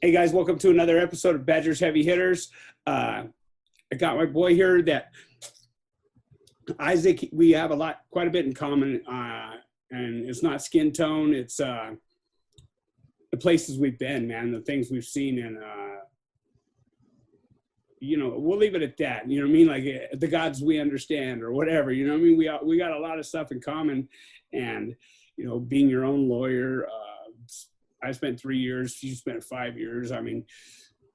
Hey guys, welcome to another episode of Badgers Heavy Hitters. I got my boy here that Isaac, we have quite a bit in common, and it's not skin tone, it's the places we've been, man, the things we've seen, and we'll leave it at that. You know what I mean? Like the gods we understand, or whatever. You know what I mean? We got a lot of stuff in common, and being your own lawyer. I spent 3 years. You spent 5 years. I mean,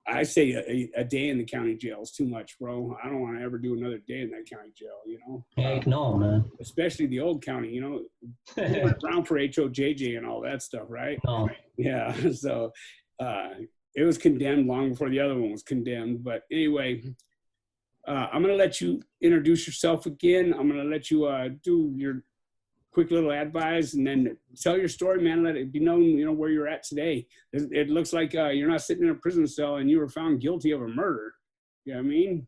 I say a day in the county jail is too much, bro. I don't want to ever do another day in that county jail, Heck no, man. Especially the old county, you went around for HOJJ and all that stuff, right? No. Yeah. So it was condemned long before the other one was condemned. But anyway, I'm going to let you introduce yourself again. I'm going to let you do your quick little advice, and then tell your story, man. Let it be known, where you're at today. It looks like you're not sitting in a prison cell and you were found guilty of a murder. You know what I mean?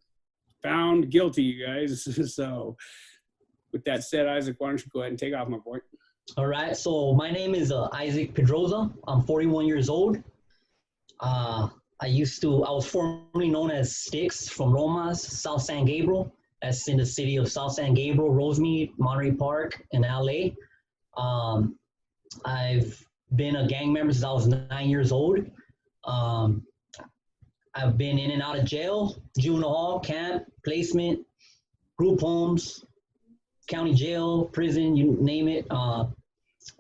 Found guilty, you guys. So with that said, Isaac, why don't you go ahead and take off, my boy? All right. So my name is Isaac Pedroza. I'm 41 years old. I was formerly known as Sticks from Lomas, South San Gabriel. That's in the city of South San Gabriel, Rosemead, Monterey Park, in LA. I've been a gang member since I was 9 years old. I've been in and out of jail, juvenile hall, camp, placement, group homes, county jail, prison, you name it. Up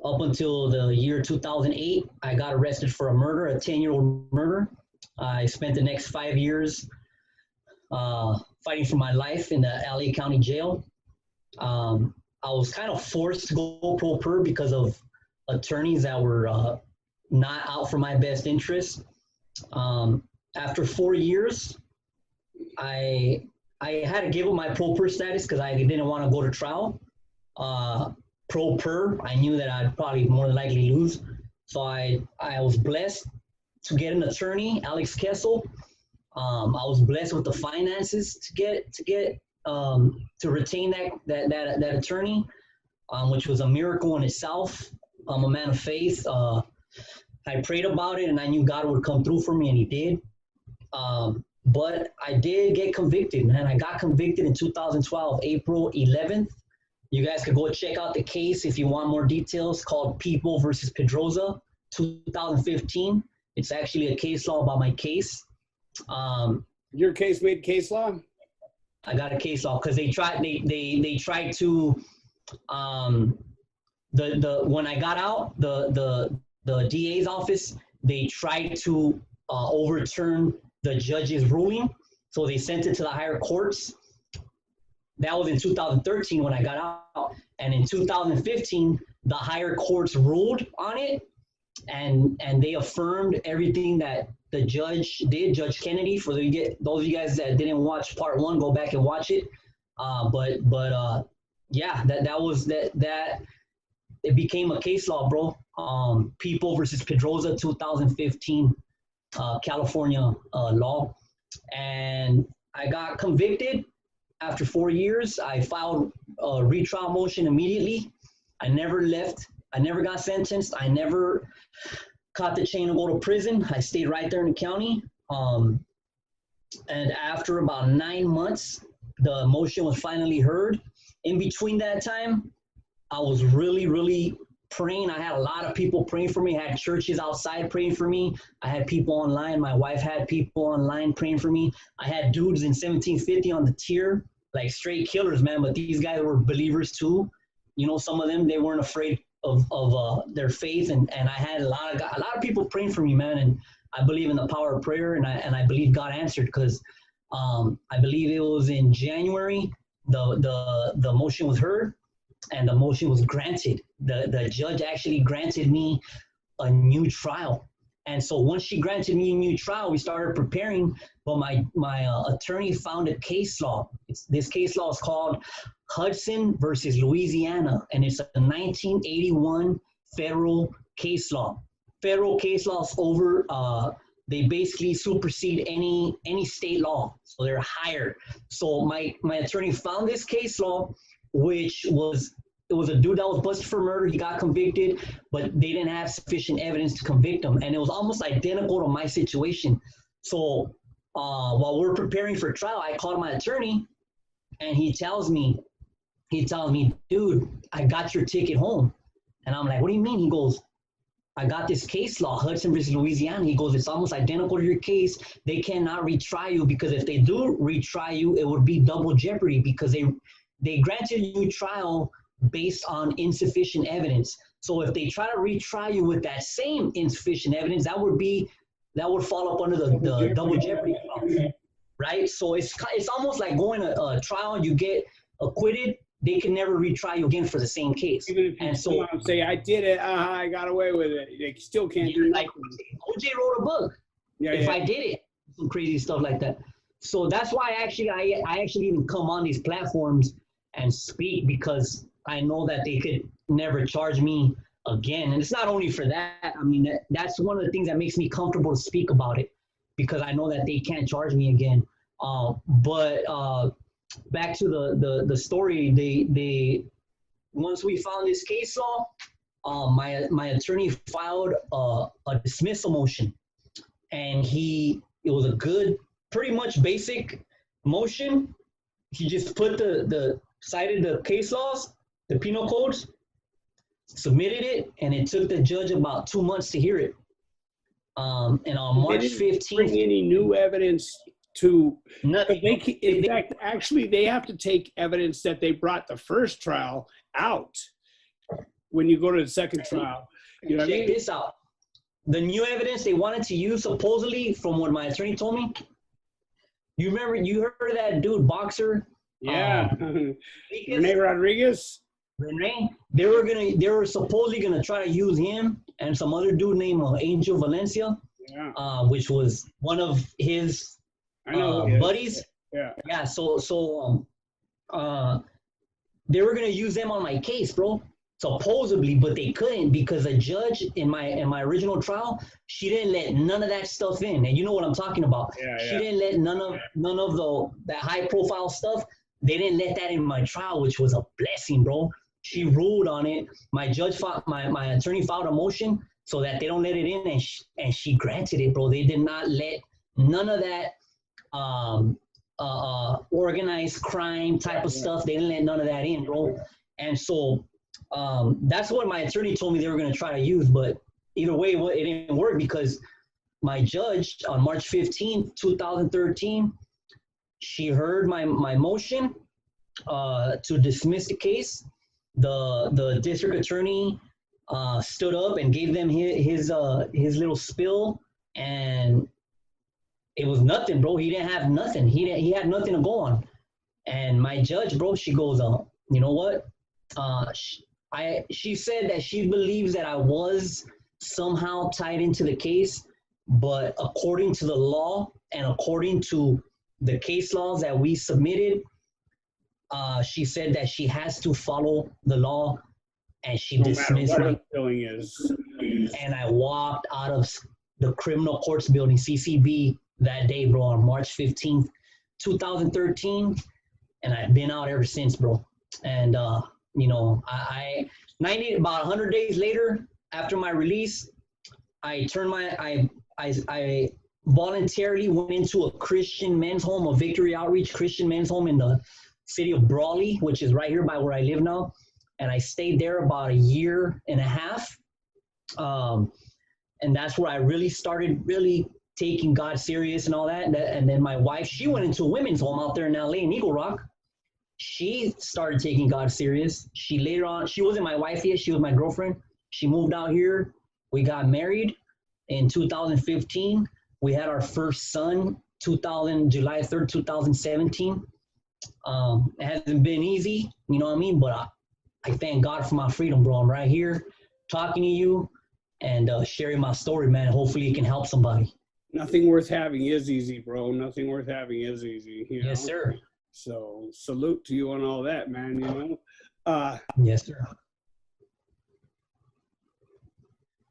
until the year 2008, I got arrested for a murder, a 10-year-old murder. I spent the next 5 years fighting for my life in the LA County Jail. I was kind of forced to go pro per because of attorneys that were not out for my best interest. After 4 years, I had to give up my pro per status because I didn't want to go to trial. Pro per, I knew that I'd probably more than likely lose. So I was blessed to get an attorney, Alex Kessel. I was blessed with the finances to retain that attorney, which was a miracle in itself. I'm a man of faith. I prayed about it, and I knew God would come through for me, and He did. But I did get convicted, man. I got convicted in 2012, April 11th. You guys could go check out the case if you want more details, called People versus Pedroza, 2015. It's actually a case law about my case. Your case made case law? I got a case law because they tried to when I got out, the DA's office, they tried to overturn the judge's ruling, so they sent it to the higher courts. That was in 2013 when I got out, and in 2015 the higher courts ruled on it, and they affirmed everything that the judge did, Judge Kennedy. For those of you guys that didn't watch part one, go back and watch it. Yeah, that it became a case law, bro. People versus Pedroza, 2015, California law, and I got convicted after 4 years. I filed a retrial motion immediately. I never left. I never got sentenced. I never caught the chain to go to prison. I stayed right there in the county. And after about 9 months, the motion was finally heard. In between that time, I was really, really praying. I had a lot of people praying for me. I had churches outside praying for me. I had people online. My wife had people online praying for me. I had dudes in 1750 on the tier, like straight killers, man. But these guys were believers too. Some of them, they weren't afraid of their faith, and I had a lot of people praying for me, man. And I believe in the power of prayer, and I believe God answered, because I believe it was in January the motion was heard, and the motion was granted. The judge actually granted me a new trial, and so once she granted me a new trial, we started preparing. But my attorney found a case law. This case law is called Hudson versus Louisiana, and it's a 1981 federal case law. Federal case laws they basically supersede any state law, so they're higher. So my attorney found this case law, which was it was a dude that was busted for murder. He got convicted, but they didn't have sufficient evidence to convict him. And it was almost identical to my situation. So while we're preparing for trial, I called my attorney, and he tells me, dude, I got your ticket home. And I'm like, what do you mean? He goes, I got this case law, Hudson versus Louisiana. He goes, it's almost identical to your case. They cannot retry you, because if they do retry you, it would be double jeopardy, because they granted you trial based on insufficient evidence. So if they try to retry you with that same insufficient evidence, that would fall up under the double jeopardy clause, right? So it's almost like going to a trial, you get acquitted, they can never retry you again for the same case. Even if you and so say, I did it, I got away with it, they still can't do like nothing. OJ wrote a book. If I did it, some crazy stuff like that. So that's why I actually even come on these platforms and speak, because I know that they could never charge me again. And it's not only for that. I mean, that's one of the things that makes me comfortable to speak about it, because I know that they can't charge me again. But back to the story, they once we found this case law, my attorney filed a dismissal motion, and it was a good, pretty much basic motion. He just put cited the case laws, the penal codes, submitted it, and it took the judge about 2 months to hear it. And on March 15th, bring any new evidence to nothing. in fact, actually, they have to take evidence that they brought the first trial out when you go to the second trial. You know what I mean? Check this out. The new evidence they wanted to use, supposedly, from what my attorney told me. You heard of that dude, boxer? Yeah. Rene Rodriguez? Rene, they were supposedly gonna try to use him and some other dude named Angel Valencia, which was one of his buddies. Yeah. So they were gonna use them on my case, bro. Supposedly, but they couldn't, because the judge in my original trial, she didn't let none of that stuff in, and you know what I'm talking about. She didn't let none of that high profile stuff. They didn't let that in my trial, which was a blessing, bro. She ruled on it. My attorney filed a motion so that they don't let it in, and she granted it, bro. They did not let none of that organized crime type of stuff. They didn't let none of that in, bro. And so that's what my attorney told me they were going to try to use. But either way, it didn't work, because my judge on March 15th, 2013, she heard my motion to dismiss the case. The district attorney stood up and gave them his little spill, and it was nothing, bro. He didn't have nothing. He had nothing to go on. And my judge, bro, she goes, you know what? She said that she believes that I was somehow tied into the case, but according to the law and according to the case laws that we submitted, she said that she has to follow the law, and she dismissed my feeling is. And I walked out of the criminal courts building, CCB, that day, bro, on March 15th, 2013, and I've been out ever since, bro. And you know, about 100 days later, after my release, I voluntarily went into a Christian men's home, a Victory Outreach Christian men's home in the city of Brawley, which is right here by where I live now. And I stayed there about 1.5 years. And that's where I really started taking God serious and all that. And then my wife, she went into a women's home out there in LA in Eagle Rock. She started taking God serious. She wasn't my wife yet. She was my girlfriend. She moved out here. We got married in 2015. We had our first son, July 3rd, 2017. It hasn't been easy, you know what I mean? But I thank God for my freedom, bro. I'm right here talking to you and sharing my story, man. Hopefully it can help somebody. Nothing worth having is easy, bro. Nothing worth having is easy. You know? Yes, sir. So salute to you on all that, man, you know? Yes, sir.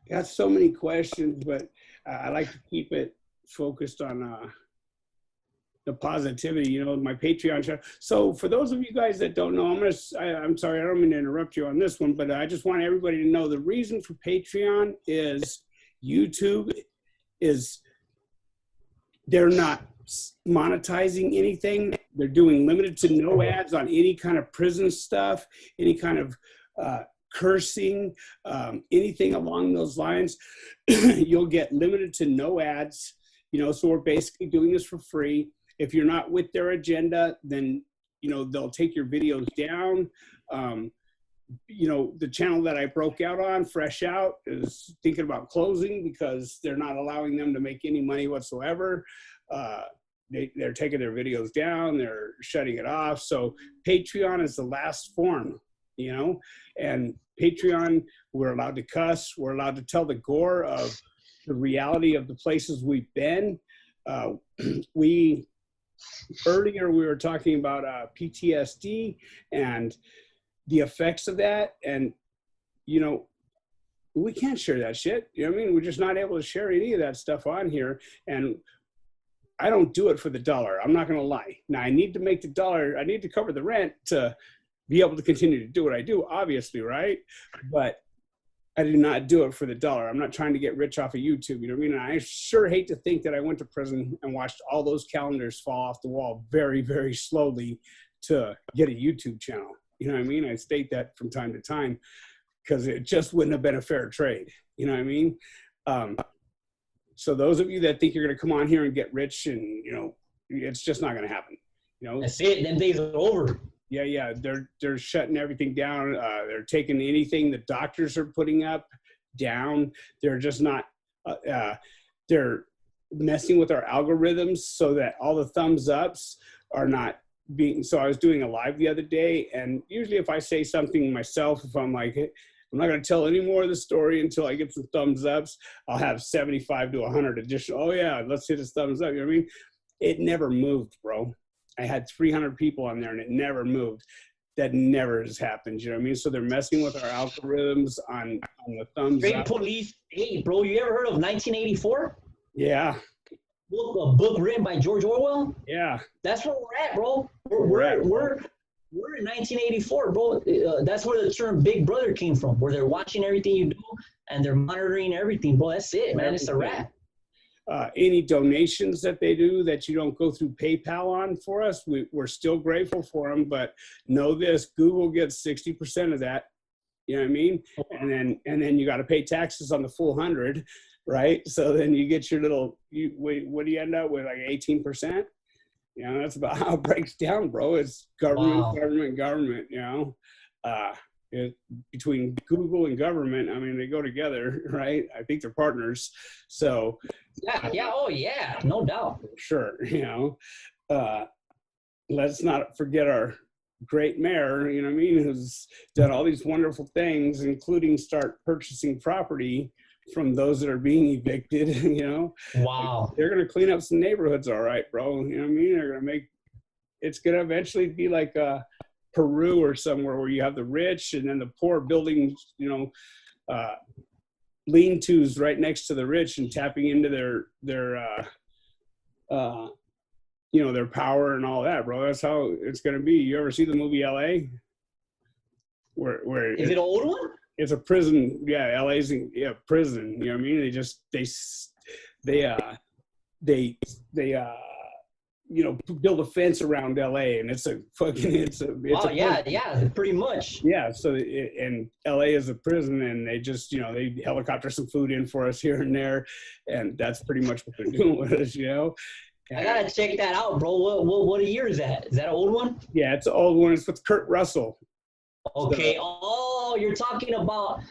Got so many questions, but I like to keep it focused on the positivity, you know, my Patreon channel. So for those of you guys that don't know, I'm sorry, I don't mean to interrupt you on this one, but I just want everybody to know the reason for Patreon is YouTube is they're not monetizing anything. They're doing limited to no ads on any kind of prison stuff, any kind of cursing, anything along those lines. You'll get limited to no ads, you know, so we're basically doing this for free. If you're not with their agenda, then, you know, they'll take your videos down. You know, the channel that I broke out on, Fresh Out, is thinking about closing because they're not allowing them to make any money whatsoever. They're taking their videos down, they're shutting it off. So Patreon is the last form, you know, and Patreon, we're allowed to cuss, we're allowed to tell the gore of the reality of the places we've been. Earlier we were talking about PTSD and the effects of that, and you know, we can't share that shit. You know what I mean? We're just not able to share any of that stuff on here, and I don't do it for the dollar. I'm not going to lie. Now I need to make the dollar. I need to cover the rent to be able to continue to do what I do, obviously, right? But I do not do it for the dollar. I'm not trying to get rich off of YouTube. You know what I mean? And I sure hate to think that I went to prison and watched all those calendars fall off the wall very, very slowly to get a YouTube channel. You know what I mean? I state that from time to time because it just wouldn't have been a fair trade. You know what I mean? So those of you that think you're going to come on here and get rich and, you know, it's just not going to happen. You know, that's it. Them days are over. Yeah. They're shutting everything down. They're taking anything the doctors are putting up down. They're just not, they're messing with our algorithms so that all the thumbs ups are not being, so I was doing a live the other day, and usually if I say something myself, if I'm like, I'm not going to tell any more of the story until I get some thumbs ups, I'll have 75 to 100 additional, oh yeah, let's hit his thumbs up. You know what I mean? It never moved, bro. I had 300 people on there and it never moved. That never has happened. You know what I mean? So they're messing with our algorithms on the thumbs Great up. Police. Hey, bro, you ever heard of 1984? Yeah. A book written by George Orwell? Yeah. That's where we're at, bro. We're in 1984, bro. That's where the term Big Brother came from, where they're watching everything you do and they're monitoring everything, bro. That's it, man. It's a wrap. Any donations that they do that you don't go through PayPal on for us, we're still grateful for them, but know this, Google gets 60% of that. You know what I mean? And then you got to pay taxes on the full 100, right? So then you get your little, what do you end up with, like 18%? You know, that's about how it breaks down, bro. It's government, Wow. government, you know. Between Google and government, I mean, they go together, right? I think they're partners. So yeah, oh yeah, no doubt. Sure, you know. Let's not forget our great mayor, you know what I mean, who's done all these wonderful things, including start purchasing property from those that are being evicted, you know. Wow. They're going to clean up some neighborhoods, all right, bro. You know what I mean? They're going to make, it's going to eventually be like Peru or somewhere where you have the rich and then the poor building, you know, lean-tos right next to the rich and tapping into their you know, their power and all that, bro. That's how it's going to be. You ever see the movie LA? Where is it an old one? It's a prison. Yeah, LA's a prison. You know what I mean? They you know, build a fence around LA, and it's a yeah, pretty much. Yeah, so and LA is a prison, and they just, you know, they helicopter some food in for us here and there, and that's pretty much what they're doing with us, you know. And I gotta check that out, bro. What year is that? Is that an old one? Yeah, it's an old one. It's with Kurt Russell. Okay. So, you're talking about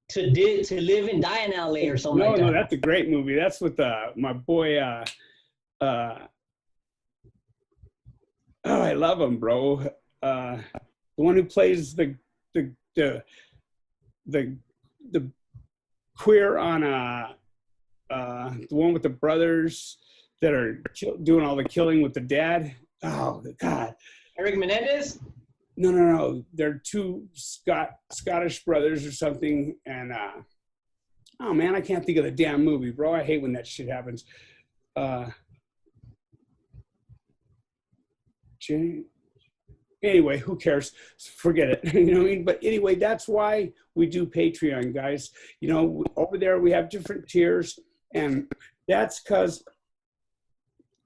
to live and die in LA or something like that. No, that's a great movie. That's with my boy. Oh, I love him, bro. The one who plays the queer on the one with the brothers that are doing all the killing with the dad. Oh God. Eric Menendez? No. They're two Scottish brothers or something, and oh man, I can't think of the damn movie, bro. I hate when that shit happens. Anyway, who cares? Forget it. You know what I mean? But anyway, that's why we do Patreon, guys. You know, over there we have different tiers, and that's because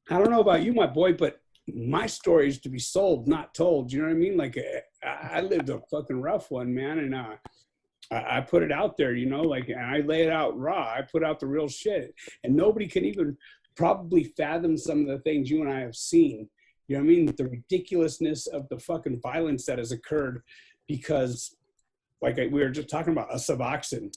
I don't know about you, my boy, but my story is to be sold, not told. You know what I mean? Like I lived a fucking rough one, man, and I put it out there. You know, like, and I lay it out raw. I put out the real shit, and nobody can even probably fathom some of the things you and I have seen. You know what I mean? The ridiculousness of the fucking violence that has occurred because, like we were just talking about, a Suboxone.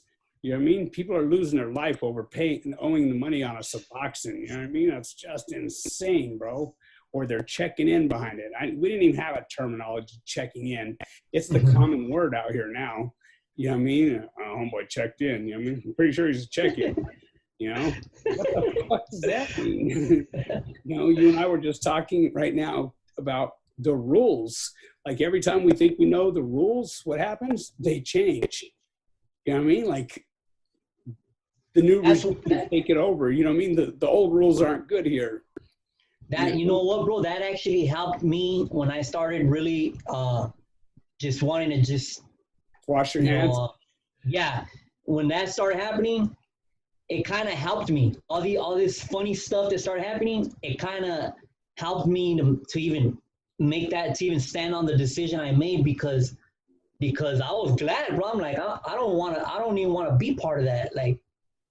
You know what I mean? People are losing their life over paying and owing the money on a Suboxone. You know what I mean? That's just insane, bro. Or they're checking in behind it. We didn't even have a terminology, checking in. It's the common word out here now. You know what I mean? Homeboy checked in. You know what I mean? I'm pretty sure he's checking. You know, what the fuck does that mean? You know, you and I were just talking right now about the rules. Like every time we think we know the rules, what happens? They change. You know what I mean? Like the new rules take it over. You know what I mean? The old rules aren't good here. That, you know what, bro? That actually helped me when I started really just wanting to just wash your hands. Yeah, when that started happening, it kind of helped me. All this funny stuff that started happening, it kind of helped me to even make that, to even stand on the decision I made because I was glad, bro. I'm like, I don't even want to be part of that. Like,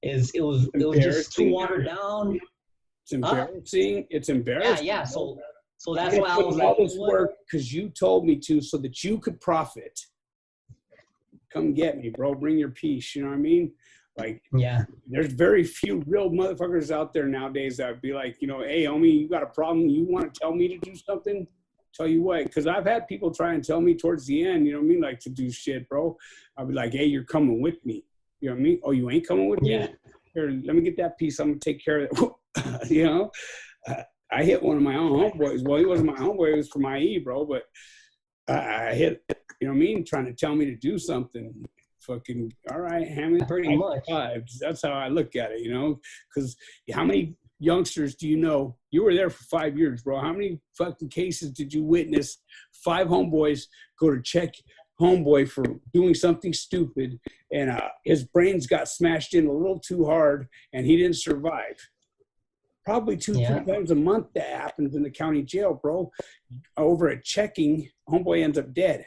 it was just too watered down. It's embarrassing. It's embarrassing. Yeah. So that's why I was like, all this work because you told me to, so that you could profit. Come get me, bro. Bring your piece. You know what I mean? Like, yeah, there's very few real motherfuckers out there nowadays that would be like, you know, hey, homie, you got a problem? You want to tell me to do something? Tell you what, because I've had people try and tell me towards the end, you know what I mean, like to do shit, bro. I'll be like, hey, you're coming with me. You know what I mean? Oh, you ain't coming with me? Yeah. Here, let me get that piece. I'm going to take care of it. You know? I hit one of my own homeboys. Well, he wasn't my homeboy. It was from IE, bro. But I hit, you know what I mean, trying to tell me to do something. Fucking, all right, Hammond. Pretty much. That's how I look at it, you know? Because how many youngsters do you know? You were there for 5 years, bro. How many fucking cases did you witness? 5 homeboys go to check homeboy for doing something stupid, and his brains got smashed in a little too hard, and he didn't survive. Probably 2-3 times a month that happens in the county jail, bro. Over at checking, homeboy ends up dead.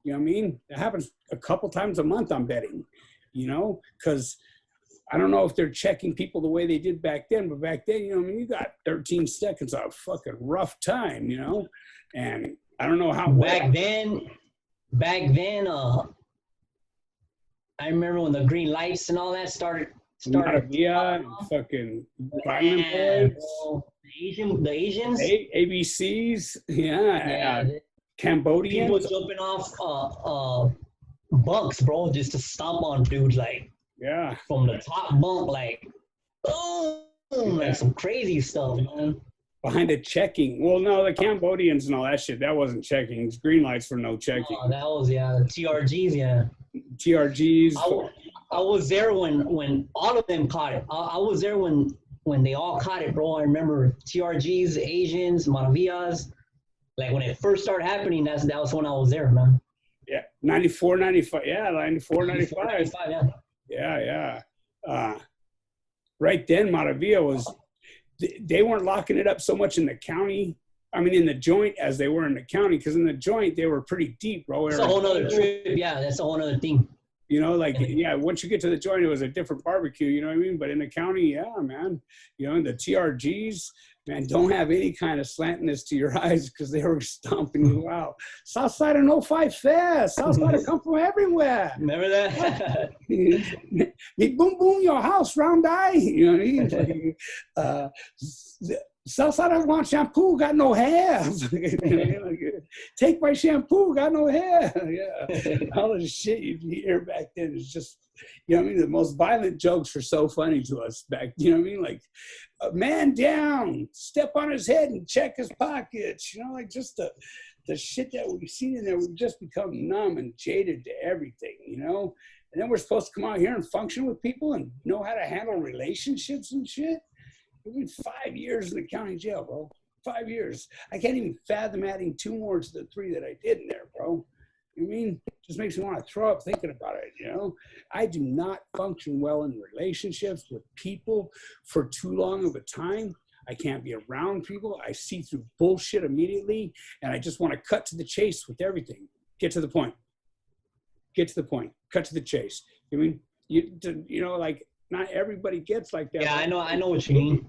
You know what I mean? It happens a couple times a month, I'm betting, you know, because I don't know if they're checking people the way they did back then, but back then, you know, I mean, you got 13 seconds of a fucking rough time, you know, and I don't know how. Back then, I remember when the green lights and all that started. Yeah, fucking violent boys. The Asians. ABCs, yeah. Cambodians. People jumping off bunks, bro, just to stomp on dudes, like, yeah, from the top bunk, like, boom, like some crazy stuff, man. Behind a checking. Well, no, the Cambodians and all that shit, that wasn't checking. It's green lights for no checking. That was, the TRGs, TRGs. I was there when all of them caught it. I was there when they all caught it, bro. I remember TRGs, Asians, Maravillas. Like when it first started happening, that was when I was there, man. Yeah, 94, 95. Yeah, 94, 95. Yeah. Right then, Maravilla was, they weren't locking it up so much in the county. I mean, in the joint as they were in the county, because in the joint, they were pretty deep, bro. It's a whole other trip. Yeah, that's a whole other thing. You know, like, yeah, once you get to the joint, it was a different barbecue, you know what I mean? But in the county, yeah, man, you know, the TRGs, man, don't have any kind of slantness to your eyes because they were stomping you out. Southside of No Fight Fest. Southside come from everywhere. Remember that? Boom, boom, your house, round eye. You know what I mean? Southside I want shampoo, got no hair. Take my shampoo, got no hair. Yeah. All the shit you hear back then is just, you know what I mean? The most violent jokes were so funny to us back, you know what I mean? Like, a man down, step on his head and check his pockets. You know, like just the shit that we've seen in there, we've just become numb and jaded to everything, you know? And then we're supposed to come out here and function with people and know how to handle relationships and shit. We've been 5 years in the county jail, bro. 5 years. I can't even fathom adding 2 more to the 3 that I did in there, bro. You know what I mean? It just makes me want to throw up thinking about it, you know? I do not function well in relationships with people for too long of a time. I can't be around people. I see through bullshit immediately, and I just want to cut to the chase with everything. Get to the point. Get to the point. Cut to the chase. I mean, you know, like, not everybody gets like that. Yeah, I know what you mean.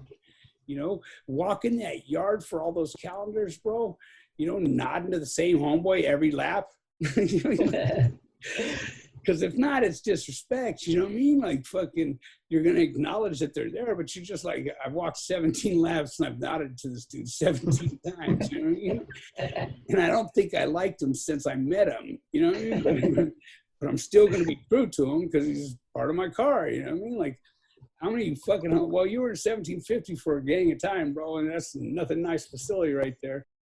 You know, walk in that yard for all those calendars, bro. You know, nodding to the same homeboy every lap. Because if not, it's disrespect. You know what I mean? Like, fucking, you're going to acknowledge that they're there, but you're just like, I've walked 17 laps and I've nodded to this dude 17 times. You know what I mean? And I don't think I liked him since I met him. You know what I mean? But I'm still going to be true to him because he's part of my car. You know what I mean? Like, how many fucking, well, you were in 1750 for a gang of time, bro, and that's nothing nice facility right there.